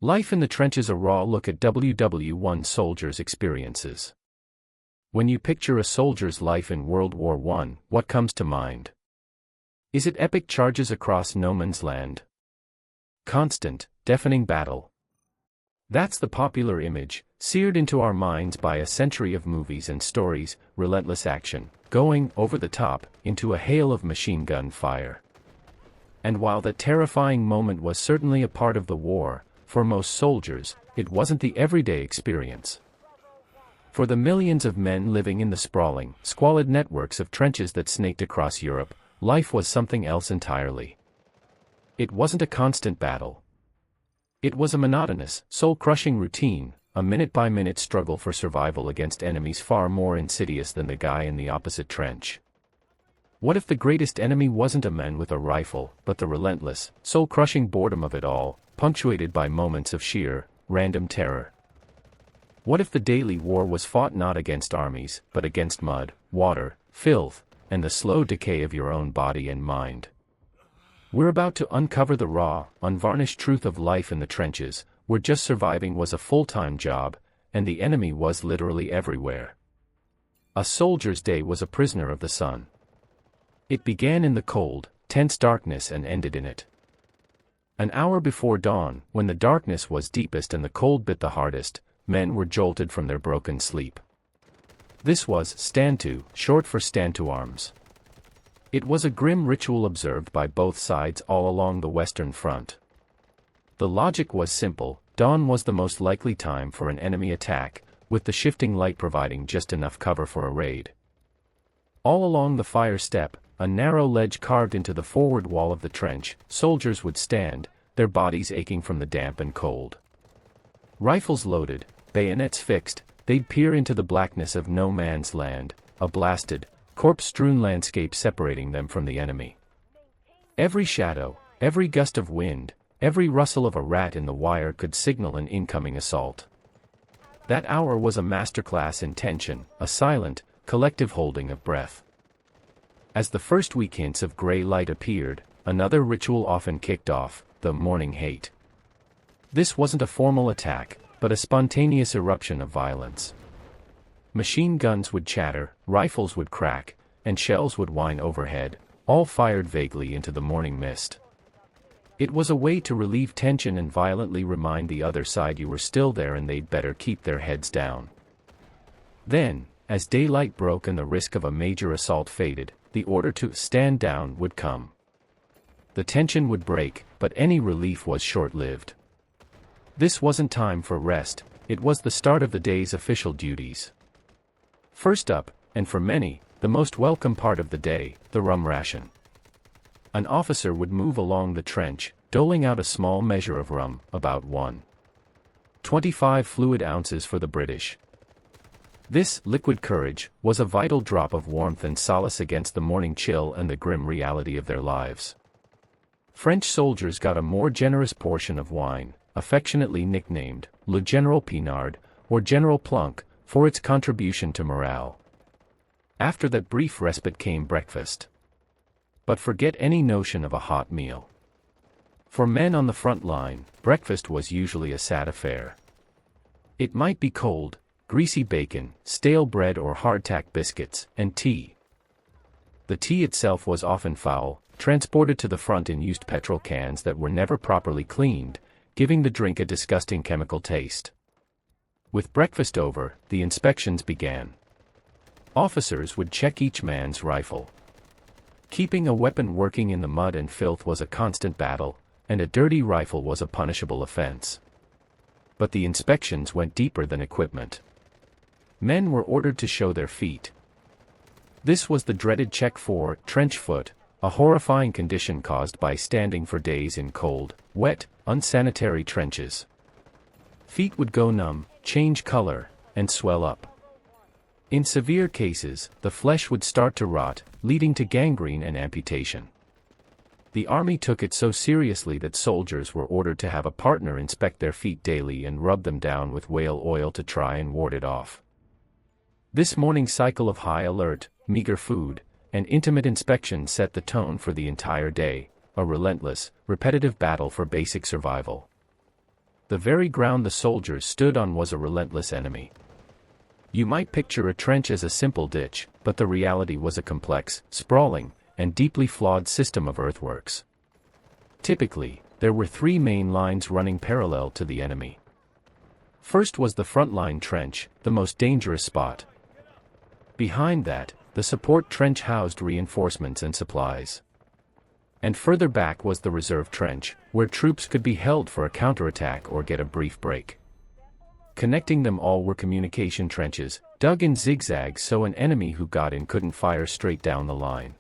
Life in the trenches, a raw look at WW1 soldiers' experiences. When you picture a soldier's life in World War I, what comes to mind? Is it epic charges across no man's land? Constant, deafening battle? That's the popular image, seared into our minds by a century of movies and stories, relentless action, going over the top, into a hail of machine gun fire. And while that terrifying moment was certainly a part of the war, for most soldiers, it wasn't the everyday experience. For the millions of men living in the sprawling, squalid networks of trenches that snaked across Europe, life was something else entirely. It wasn't a constant battle. It was a monotonous, soul-crushing routine, a minute-by-minute struggle for survival against enemies far more insidious than the guy in the opposite trench. What if the greatest enemy wasn't a man with a rifle, but the relentless, soul-crushing boredom of it all, punctuated by moments of sheer, random terror? What if the daily war was fought not against armies, but against mud, water, filth, and the slow decay of your own body and mind? We're about to uncover the raw, unvarnished truth of life in the trenches, where just surviving was a full-time job, and the enemy was literally everywhere. A soldier's day was a prisoner of the sun. It began in the cold, tense darkness and ended in it. An hour before dawn, when the darkness was deepest and the cold bit the hardest, men were jolted from their broken sleep. This was stand to, short for stand to arms. It was a grim ritual observed by both sides all along the Western Front. The logic was simple: dawn was the most likely time for an enemy attack, with the shifting light providing just enough cover for a raid. All along the fire step, a narrow ledge carved into the forward wall of the trench, soldiers would stand, their bodies aching from the damp and cold. Rifles loaded, bayonets fixed, they'd peer into the blackness of no man's land, a blasted, corpse-strewn landscape separating them from the enemy. Every shadow, every gust of wind, every rustle of a rat in the wire could signal an incoming assault. That hour was a masterclass in tension, a silent, collective holding of breath. As the first weak hints of gray light appeared, another ritual often kicked off: the morning hate. This wasn't a formal attack, but a spontaneous eruption of violence. Machine guns would chatter, rifles would crack, and shells would whine overhead, all fired vaguely into the morning mist. It was a way to relieve tension and violently remind the other side you were still there and they'd better keep their heads down. Then, as daylight broke and the risk of a major assault faded, the order to stand down would come. The tension would break, but any relief was short-lived. This wasn't time for rest, it was the start of the day's official duties. First up, and for many, the most welcome part of the day, the rum ration. An officer would move along the trench, doling out a small measure of rum, about 1.25 fluid ounces for the British. This liquid courage was a vital drop of warmth and solace against the morning chill and the grim reality of their lives. French soldiers got a more generous portion of wine, affectionately nicknamed Le General Pinard, or General Plunk, for its contribution to morale. After that brief respite came breakfast. But forget any notion of a hot meal. For men on the front line, breakfast was usually a sad affair. It might be cold, greasy bacon, stale bread or hardtack biscuits, and tea. The tea itself was often foul, transported to the front in used petrol cans that were never properly cleaned, giving the drink a disgusting chemical taste. With breakfast over, the inspections began. Officers would check each man's rifle. Keeping a weapon working in the mud and filth was a constant battle, and a dirty rifle was a punishable offense. But the inspections went deeper than equipment. Men were ordered to show their feet. This was the dreaded check for trench foot, a horrifying condition caused by standing for days in cold, wet, unsanitary trenches. Feet would go numb, change color, and swell up. In severe cases, the flesh would start to rot, leading to gangrene and amputation. The army took it so seriously that soldiers were ordered to have a partner inspect their feet daily and rub them down with whale oil to try and ward it off. This morning cycle of high alert, meager food, and intimate inspection set the tone for the entire day, a relentless, repetitive battle for basic survival. The very ground the soldiers stood on was a relentless enemy. You might picture a trench as a simple ditch, but the reality was a complex, sprawling, and deeply flawed system of earthworks. Typically, there were three main lines running parallel to the enemy. First was the front-line trench, the most dangerous spot. Behind that, the support trench housed reinforcements and supplies. And further back was the reserve trench, where troops could be held for a counterattack or get a brief break. Connecting them all were communication trenches, dug in zigzags so an enemy who got in couldn't fire straight down the line.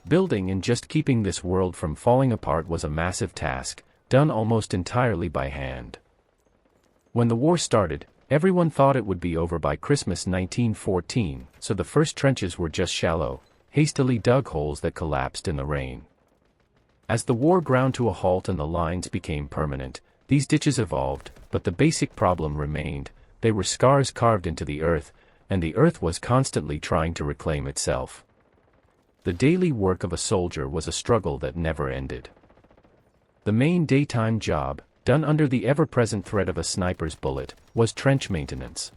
Building and just keeping this world from falling apart was a massive task, done almost entirely by hand. When the war started, everyone thought it would be over by Christmas 1914, so the first trenches were just shallow, hastily dug holes that collapsed in the rain. As the war ground to a halt and the lines became permanent, these ditches evolved, but the basic problem remained. They were scars carved into the earth, and the earth was constantly trying to reclaim itself. The daily work of a soldier was a struggle that never ended. The main daytime job, done under the ever-present threat of a sniper's bullet, was trench maintenance.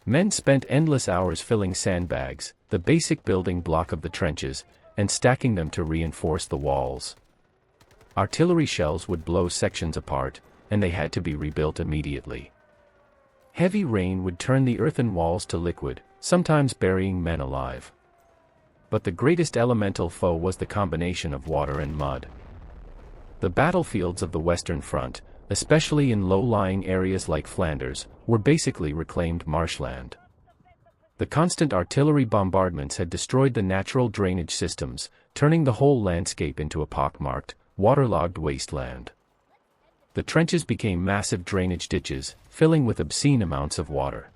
Men spent endless hours filling sandbags, the basic building block of the trenches, and stacking them to reinforce the walls. Artillery shells would blow sections apart, and they had to be rebuilt immediately. Heavy rain would turn the earthen walls to liquid, sometimes burying men alive. But the greatest elemental foe was the combination of water and mud. The battlefields of the Western Front, especially in low-lying areas like Flanders, were basically reclaimed marshland. The constant artillery bombardments had destroyed the natural drainage systems, turning the whole landscape into a pockmarked, waterlogged wasteland. The trenches became massive drainage ditches, filling with obscene amounts of water.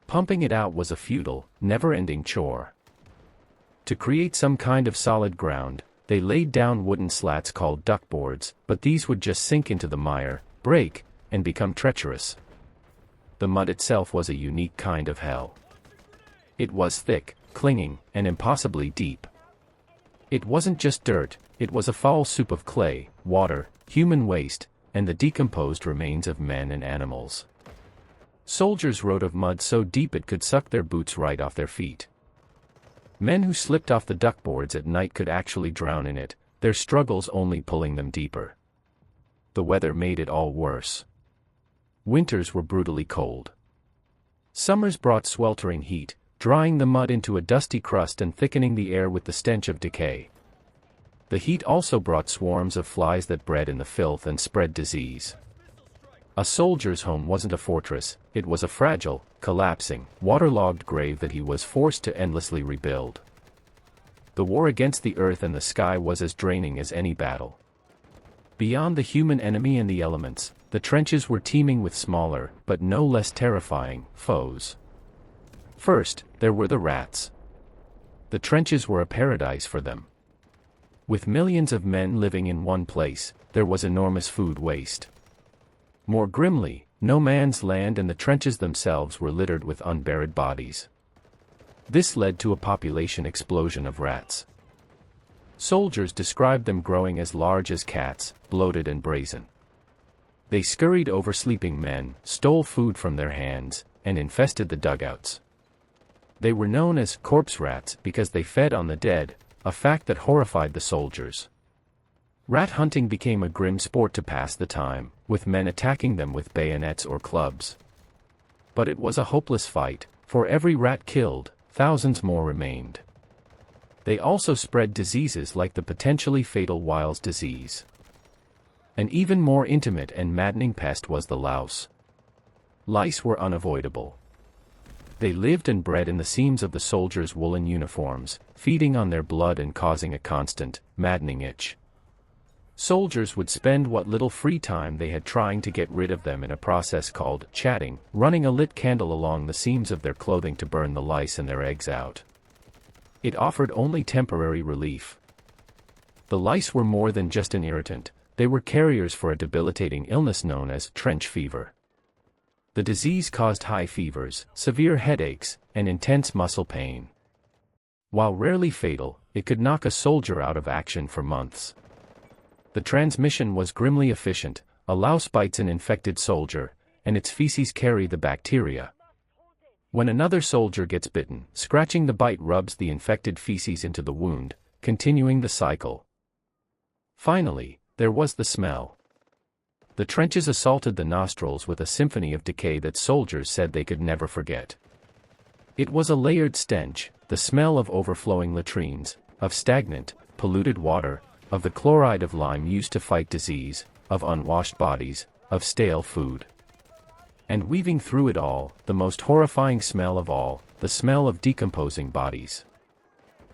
Pumping it out was a futile, never-ending chore. To create some kind of solid ground, they laid down wooden slats called duckboards, but these would just sink into the mire, break, and become treacherous. The mud itself was a unique kind of hell. It was thick, clinging, and impossibly deep. It wasn't just dirt, it was a foul soup of clay, water, human waste, and the decomposed remains of men and animals. Soldiers rode of mud so deep it could suck their boots right off their feet. Men who slipped off the duckboards at night could actually drown in it, their struggles only pulling them deeper. The weather made it all worse. Winters were brutally cold. Summers brought sweltering heat, drying the mud into a dusty crust and thickening the air with the stench of decay. The heat also brought swarms of flies that bred in the filth and spread disease. A soldier's home wasn't a fortress, it was a fragile, collapsing, waterlogged grave that he was forced to endlessly rebuild. The war against the earth and the sky was as draining as any battle. Beyond the human enemy and the elements, the trenches were teeming with smaller, but no less terrifying, foes. First, there were the rats. The trenches were a paradise for them. With millions of men living in one place, there was enormous food waste. More grimly, no man's land and the trenches themselves were littered with unburied bodies. This led to a population explosion of rats. Soldiers described them growing as large as cats, bloated and brazen. They scurried over sleeping men, stole food from their hands, and infested the dugouts. They were known as corpse rats because they fed on the dead, a fact that horrified the soldiers. Rat hunting became a grim sport to pass the time, with men attacking them with bayonets or clubs. But it was a hopeless fight. For every rat killed, thousands more remained. They also spread diseases like the potentially fatal Weil's disease. An even more intimate and maddening pest was the louse. Lice were unavoidable. They lived and bred in the seams of the soldiers' woolen uniforms, feeding on their blood and causing a constant, maddening itch. Soldiers would spend what little free time they had trying to get rid of them in a process called chatting, running a lit candle along the seams of their clothing to burn the lice and their eggs out. It offered only temporary relief. The lice were more than just an irritant, they were carriers for a debilitating illness known as trench fever. The disease caused high fevers, severe headaches, and intense muscle pain. While rarely fatal, it could knock a soldier out of action for months. The transmission was grimly efficient, A louse bites an infected soldier, and its feces carry the bacteria. When another soldier gets bitten, scratching the bite rubs the infected feces into the wound, continuing the cycle. Finally, there was the smell. The trenches assaulted the nostrils with a symphony of decay that soldiers said they could never forget. It was a layered stench, the smell of overflowing latrines, of stagnant, polluted water, of the chloride of lime used to fight disease, of unwashed bodies, of stale food. And weaving through it all, the most horrifying smell of all, the smell of decomposing bodies.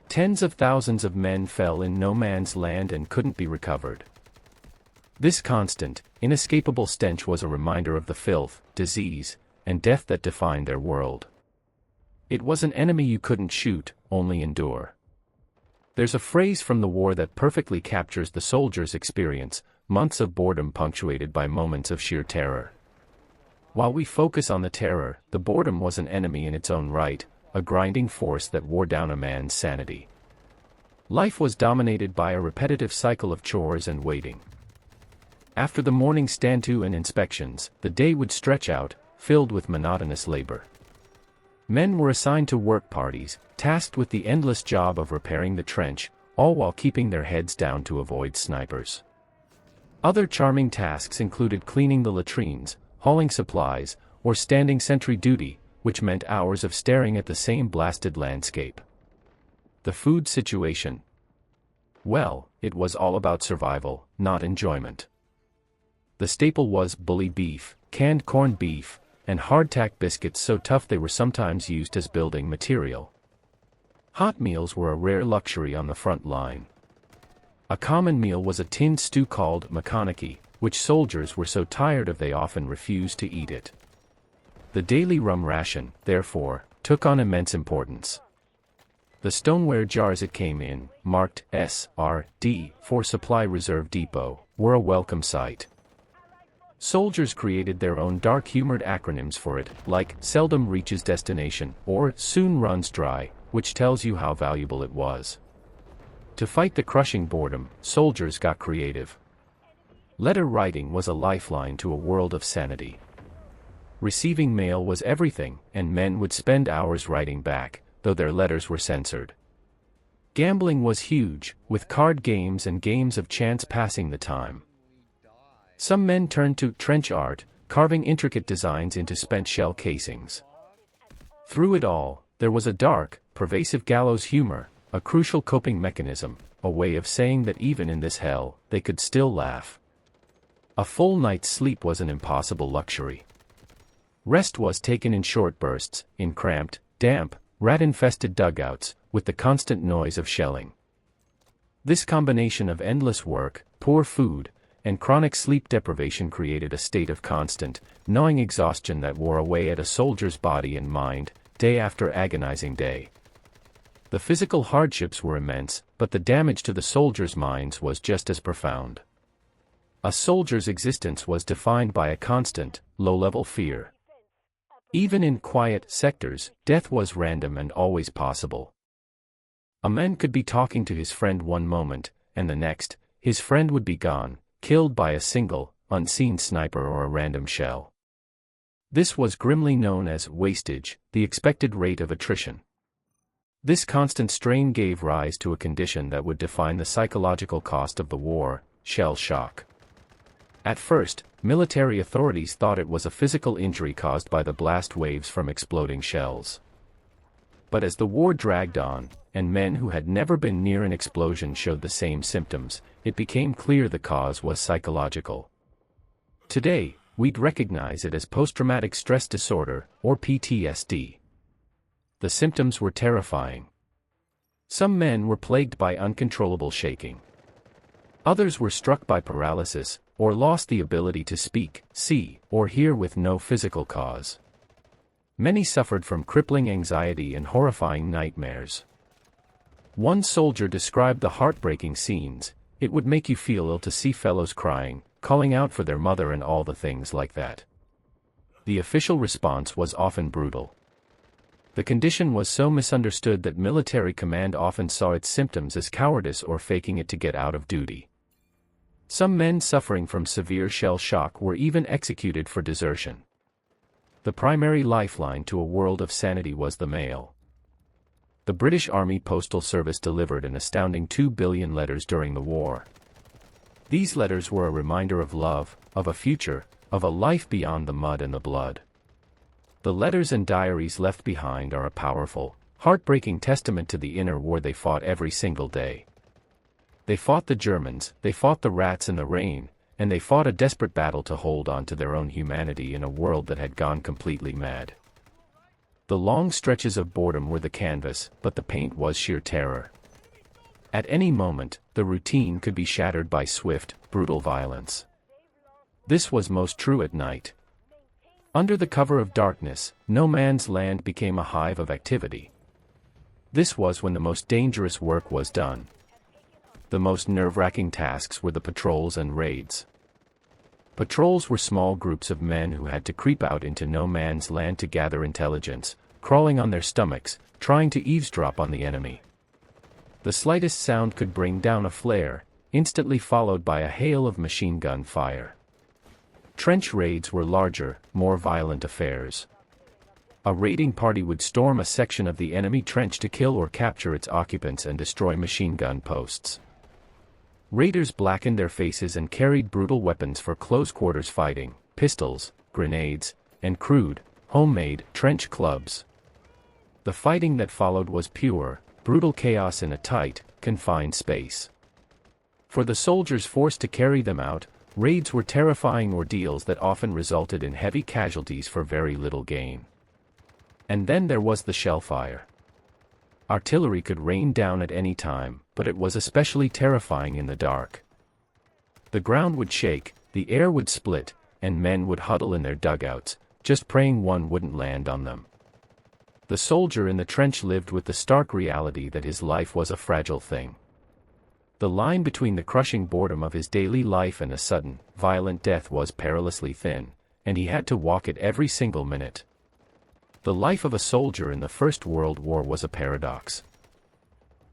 Tens of thousands of men fell in no man's land and couldn't be recovered. This constant, inescapable stench was a reminder of the filth, disease, and death that defined their world. It was an enemy you couldn't shoot, only endure. There's a phrase from the war that perfectly captures the soldier's experience: months of boredom punctuated by moments of sheer terror. While we focus on the terror, the boredom was an enemy in its own right, a grinding force that wore down a man's sanity. Life was dominated by a repetitive cycle of chores and waiting. After the morning stand-to and inspections, the day would stretch out, filled with monotonous labor. Men were assigned to work parties, tasked with the endless job of repairing the trench, all while keeping their heads down to avoid snipers. Other charming tasks included cleaning the latrines, hauling supplies, or standing sentry duty, which meant hours of staring at the same blasted landscape. The food situation. Well, it was all about survival, not enjoyment. The staple was bully beef, canned corned beef, and hardtack biscuits so tough they were sometimes used as building material. Hot meals were a rare luxury on the front line. A common meal was a tinned stew called makanaki, which soldiers were so tired of they often refused to eat it. The daily rum ration, therefore, took on immense importance. The stoneware jars it came in, marked S.R.D. for Supply Reserve Depot, were a welcome sight. Soldiers created their own dark-humored acronyms for it, like "seldom reaches destination" or "soon runs dry," which tells you how valuable it was. To fight the crushing boredom, soldiers got creative. Letter writing was a lifeline to a world of sanity. Receiving mail was everything, and men would spend hours writing back, though their letters were censored. Gambling was huge, with card games and games of chance passing the time. Some men turned to trench art, carving intricate designs into spent shell casings. Through it all, there was a dark, pervasive gallows humor, a crucial coping mechanism, a way of saying that even in this hell, they could still laugh. A full night's sleep was an impossible luxury. Rest was taken in short bursts, in cramped, damp, rat-infested dugouts, with the constant noise of shelling. This combination of endless work, poor food, and chronic sleep deprivation created a state of constant, gnawing exhaustion that wore away at a soldier's body and mind, day after agonizing day. The physical hardships were immense, but the damage to the soldiers' minds was just as profound. A soldier's existence was defined by a constant, low-level fear. Even in quiet sectors, death was random and always possible. A man could be talking to his friend one moment, and the next, his friend would be gone, killed by a single, unseen sniper or a random shell. This was grimly known as wastage, the expected rate of attrition. This constant strain gave rise to a condition that would define the psychological cost of the war: shell shock. At first, military authorities thought it was a physical injury caused by the blast waves from exploding shells. But as the war dragged on, and men who had never been near an explosion showed the same symptoms, it became clear the cause was psychological. Today, we'd recognize it as post-traumatic stress disorder, or PTSD. The symptoms were terrifying. Some men were plagued by uncontrollable shaking. Others were struck by paralysis, or lost the ability to speak, see, or hear with no physical cause. Many suffered from crippling anxiety and horrifying nightmares. One soldier described the heartbreaking scenes: "It would make you feel ill to see fellows crying, calling out for their mother and all the things like that." The official response was often brutal. The condition was so misunderstood that military command often saw its symptoms as cowardice or faking it to get out of duty. Some men suffering from severe shell shock were even executed for desertion. The primary lifeline to a world of sanity was the mail. The British Army Postal Service delivered an astounding 2 billion letters during the war. These letters were a reminder of love, of a future, of a life beyond the mud and the blood. The letters and diaries left behind are a powerful, heartbreaking testament to the inner war they fought every single day. They fought the Germans, they fought the rats in the rain, and they fought a desperate battle to hold on to their own humanity in a world that had gone completely mad. The long stretches of boredom were the canvas, but the paint was sheer terror. At any moment, the routine could be shattered by swift, brutal violence. This was most true at night. Under the cover of darkness, no man's land became a hive of activity. This was when the most dangerous work was done. The most nerve-wracking tasks were the patrols and raids. Patrols were small groups of men who had to creep out into no man's land to gather intelligence, crawling on their stomachs, trying to eavesdrop on the enemy. The slightest sound could bring down a flare, instantly followed by a hail of machine gun fire. Trench raids were larger, more violent affairs. A raiding party would storm a section of the enemy trench to kill or capture its occupants and destroy machine gun posts. Raiders blackened their faces and carried brutal weapons for close-quarters fighting, pistols, grenades, and crude, homemade, trench clubs. The fighting that followed was pure, brutal chaos in a tight, confined space. For the soldiers forced to carry them out, raids were terrifying ordeals that often resulted in heavy casualties for very little gain. And then there was the shellfire. Artillery could rain down at any time, but it was especially terrifying in the dark. The ground would shake, the air would split, and men would huddle in their dugouts, just praying one wouldn't land on them. The soldier in the trench lived with the stark reality that his life was a fragile thing. The line between the crushing boredom of his daily life and a sudden, violent death was perilously thin, and he had to walk it every single minute. The life of a soldier in the First World War was a paradox.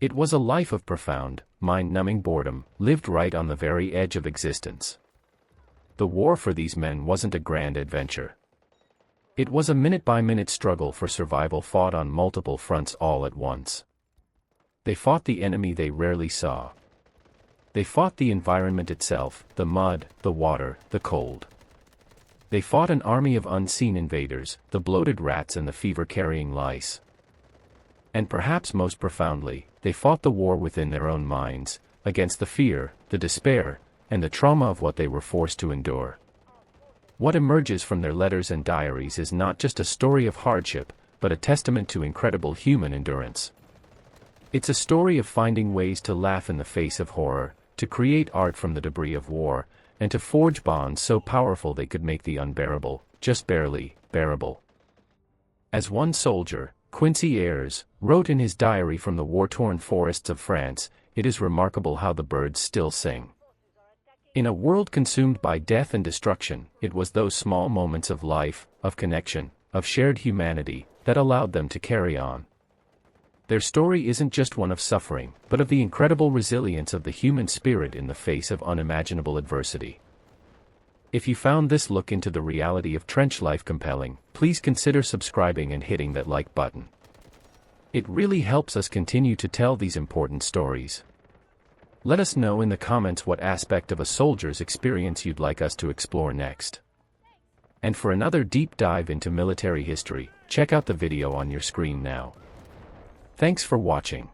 It was a life of profound, mind-numbing boredom, lived right on the very edge of existence. The war for these men wasn't a grand adventure. It was a minute-by-minute struggle for survival fought on multiple fronts all at once. They fought the enemy they rarely saw. They fought the environment itself, the mud, the water, the cold. They fought an army of unseen invaders, the bloated rats and the fever-carrying lice. And perhaps most profoundly, they fought the war within their own minds, against the fear, the despair, and the trauma of what they were forced to endure. What emerges from their letters and diaries is not just a story of hardship, but a testament to incredible human endurance. It's a story of finding ways to laugh in the face of horror, to create art from the debris of war, and to forge bonds so powerful they could make the unbearable, just barely, bearable. As one soldier, Quincy Ayers, wrote in his diary from the war-torn forests of France, "It is remarkable how the birds still sing." In a world consumed by death and destruction, it was those small moments of life, of connection, of shared humanity, that allowed them to carry on. Their story isn't just one of suffering, but of the incredible resilience of the human spirit in the face of unimaginable adversity. If you found this look into the reality of trench life compelling, please consider subscribing and hitting that like button. It really helps us continue to tell these important stories. Let us know in the comments what aspect of a soldier's experience you'd like us to explore next. And for another deep dive into military history, check out the video on your screen now. Thanks for watching.